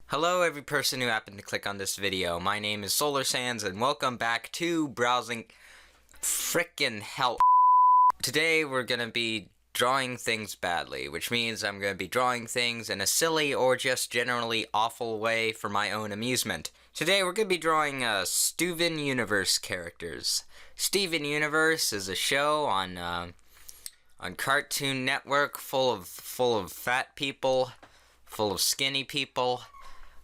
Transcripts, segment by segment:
Hello every person who happened to click on this video. My name is Solar Sands and welcome back to Browsing Frickin' Hell. Today we're gonna be drawing things badly, which means I'm gonna be drawing things in a silly or just generally awful way for my own amusement. Today we're gonna be drawing Steven Universe characters. Steven Universe is a show on Cartoon Network full of fat people, full of skinny people,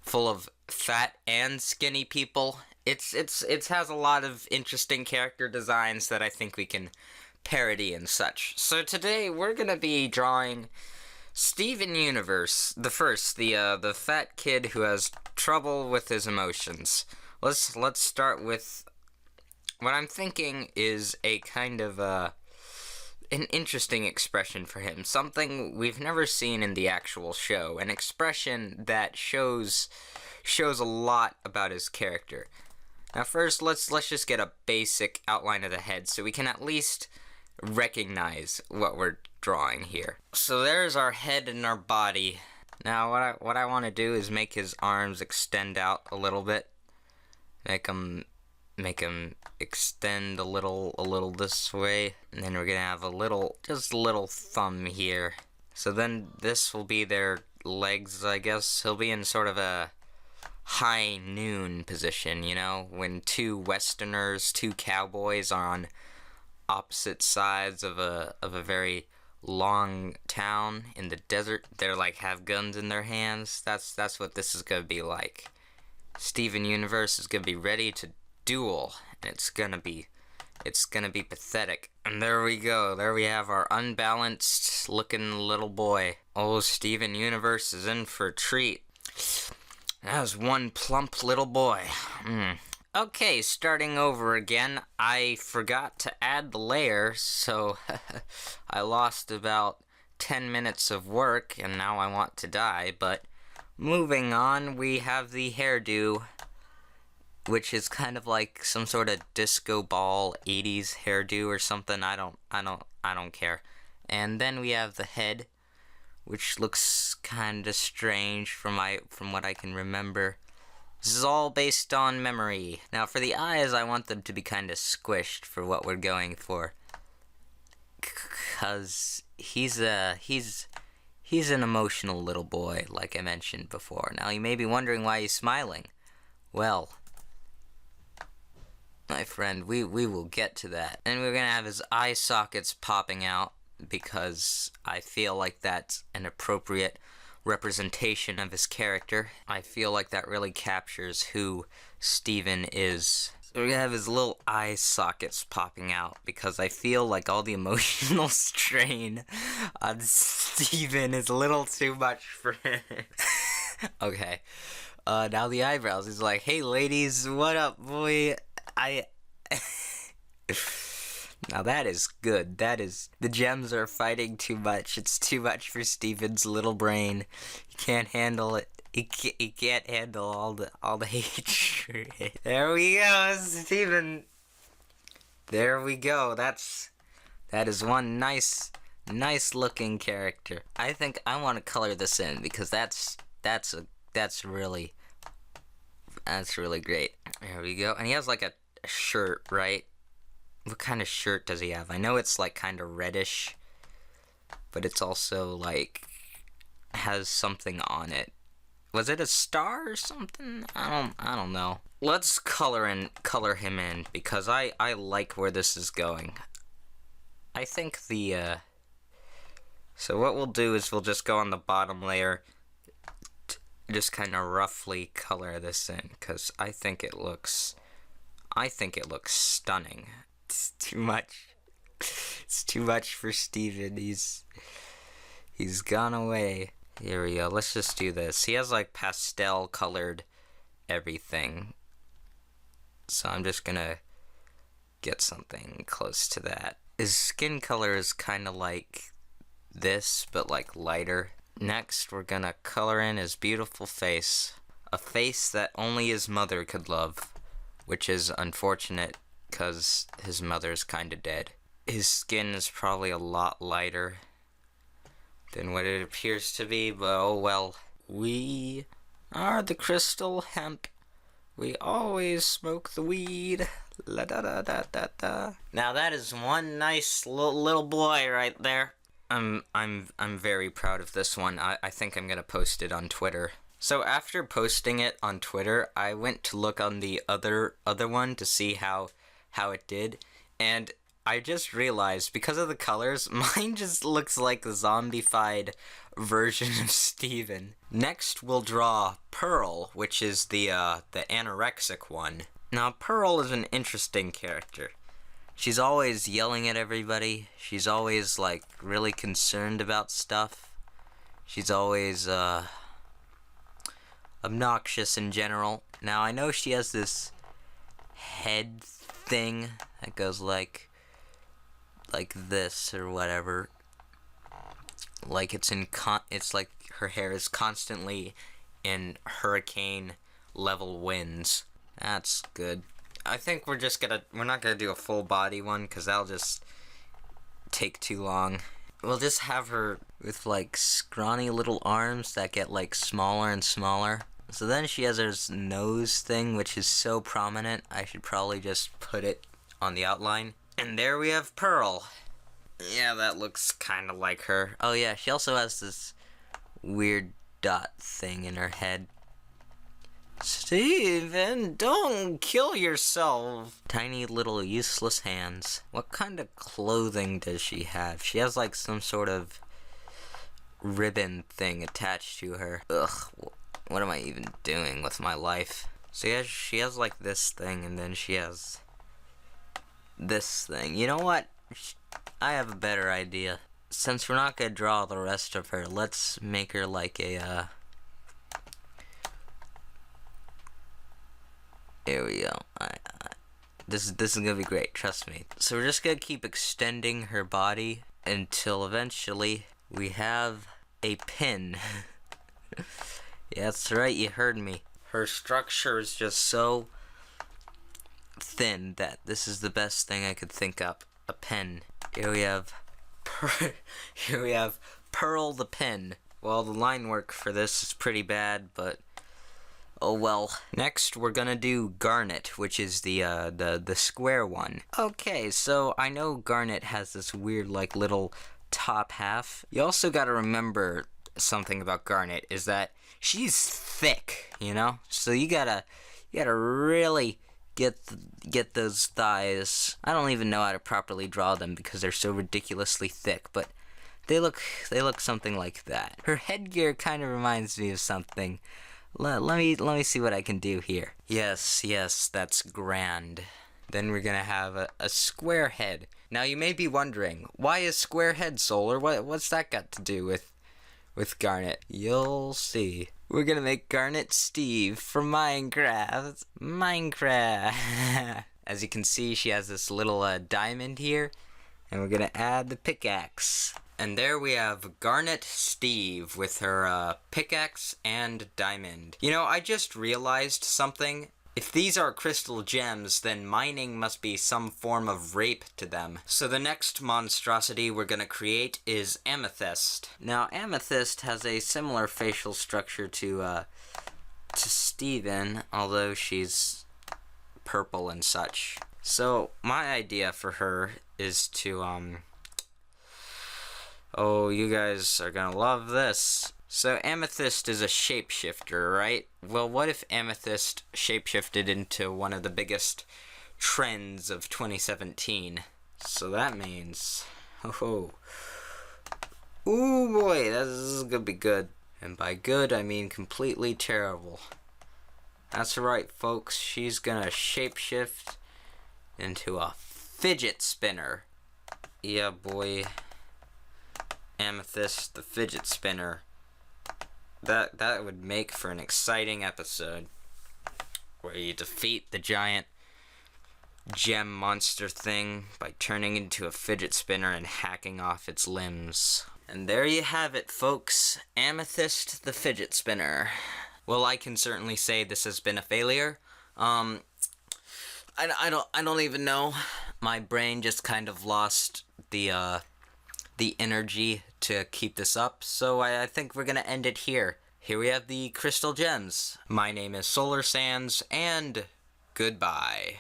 full of fat and skinny people. It has a lot of interesting character designs that I think we can parody and such. So today we're gonna be drawing Steven Universe, the fat kid who has trouble with his emotions. Let's start with what I'm thinking is a kind of an interesting expression for him, something we've never seen in the actual show, an expression that shows a lot about his character. Now first, let's just get a basic outline of the head so we can at least recognize what we're drawing here. So there's our head and our body. Now what I want to do is make his arms extend out a little bit, make him extend a little this way, and then we're gonna have just a little thumb here. So then this will be their legs, I guess. He'll be in sort of a high noon position, you know, when two westerners, two cowboys are on opposite sides of a very long town in the desert. They're like have guns in their hands. That's what this is gonna be like. Steven Universe is gonna be ready to duel, and it's gonna be pathetic. And there we go. There we have our unbalanced looking little boy. Oh, Steven Universe is in for a treat. That was one plump little boy. Okay, starting over again. I forgot to add the layer, so I lost about 10 minutes of work, and now I want to die. But moving on, we have the hairdo, which is kind of like some sort of disco ball 80s hairdo or something. I don't care. And then we have the head, which looks kind of strange from what I can remember. This is all based on memory. Now for the eyes, I want them to be kind of squished for what we're going for, cause he's an emotional little boy, like I mentioned before. Now you may be wondering why he's smiling. Well, my friend, we will get to that. And we're gonna have his eye sockets popping out, because I feel like that's an appropriate representation of his character. I feel like that really captures who Steven is. So we're gonna have his little eye sockets popping out, because I feel like all the emotional strain on Steven is a little too much for him. Okay. Now the eyebrows. He's like, hey ladies, what up, boy? Now that is good. The gems are fighting too much. It's too much for Steven's little brain. He can't handle it. He can't handle all the hatred. There we go, Steven. There we go. That is one nice looking character. I think I want to color this in, because that's really great. There we go. And he has like a shirt, right? What kind of shirt does he have? I know it's like kind of reddish, but it's also like has something on it. Was it a star or something? I don't know. Let's color him in, because I like where this is going. I think so what we'll do is we'll just go on the bottom layer, just kind of roughly color this in, because I think it looks stunning. It's too much. It's too much for Steven. He's gone away. Here we go. Let's just do this. He has like pastel colored everything, so I'm just gonna get something close to that. His skin color is kind of like this, but like lighter. Next, we're gonna color in his beautiful face. A face that only his mother could love, which is unfortunate, because his mother's kinda dead. His skin is probably a lot lighter than what it appears to be, but oh well. We are the crystal hemp. We always smoke the weed. La da da da da da. Now that is one nice little boy right there. I'm very proud of this one. I think I'm gonna post it on Twitter. So after posting it on Twitter, I went to look on the other one to see how it did, and I just realized because of the colors, mine just looks like a zombified version of Steven. Next, we'll draw Pearl, which is the anorexic one. Now, Pearl is an interesting character. She's always yelling at everybody. She's always, like, really concerned about stuff. She's always, obnoxious in general. Now, I know she has this head thing that goes like this or whatever. Like it's like her hair is constantly in hurricane level winds. That's good. I think we're not gonna do a full body one because that'll just take too long. We'll just have her with like scrawny little arms that get like smaller and smaller. So then she has her nose thing, which is so prominent, I should probably just put it on the outline. And there we have Pearl. Yeah, that looks kind of like her. Oh yeah, she also has this weird dot thing in her head. Steven, don't kill yourself. Tiny little useless hands. What kind of clothing does she have? She has like some sort of ribbon thing attached to her. Ugh, what am I even doing with my life? So yeah, she has like this thing, and then she has this thing. You know what? I have a better idea. Since we're not gonna draw the rest of her, let's make her like a, here we go. This is gonna be great, trust me. So we're just gonna keep extending her body until eventually we have a pin. Yeah, that's right, you heard me. Her structure is just so thin that this is the best thing I could think up. A pen. Here we have Pearl the Pin. Well, the line work for this is pretty bad, but oh well. Next, we're gonna do Garnet, which is the square one. Okay, so I know Garnet has this weird like little top half. You also gotta remember something about Garnet is that she's thick, you know? So you gotta really get those thighs. I don't even know how to properly draw them because they're so ridiculously thick, but they look something like that. Her headgear kind of reminds me of something. Let me see what I can do here. Yes, that's grand. Then we're gonna have a square head. Now you may be wondering, why is square head Solar? What's that got to do with Garnet? You'll see. We're gonna make Garnet Steve from Minecraft. As you can see, she has this little diamond here, and we're gonna add the pickaxe. And there we have Garnet Steve with her pickaxe and diamond. You know, I just realized something. If these are crystal gems, then mining must be some form of rape to them. So the next monstrosity we're gonna create is Amethyst. Now, Amethyst has a similar facial structure to Steven, although she's purple and such. So, my idea for her is to, oh, you guys are gonna love this. So Amethyst is a shapeshifter, right? Well, what if Amethyst shapeshifted into one of the biggest trends of 2017? So that means, ooh boy, this is gonna be good. And by good, I mean completely terrible. That's right, folks, she's gonna shapeshift into a fidget spinner. Yeah, boy. Amethyst, the fidget spinner. That would make for an exciting episode where you defeat the giant gem monster thing by turning into a fidget spinner and hacking off its limbs. And there you have it, folks. Amethyst the fidget spinner. Well, I can certainly say this has been a failure. I don't even know. My brain just kind of lost the energy to keep this up, so I think we're gonna end it here. here we have the crystal gems. My name is Solar Sands, and goodbye.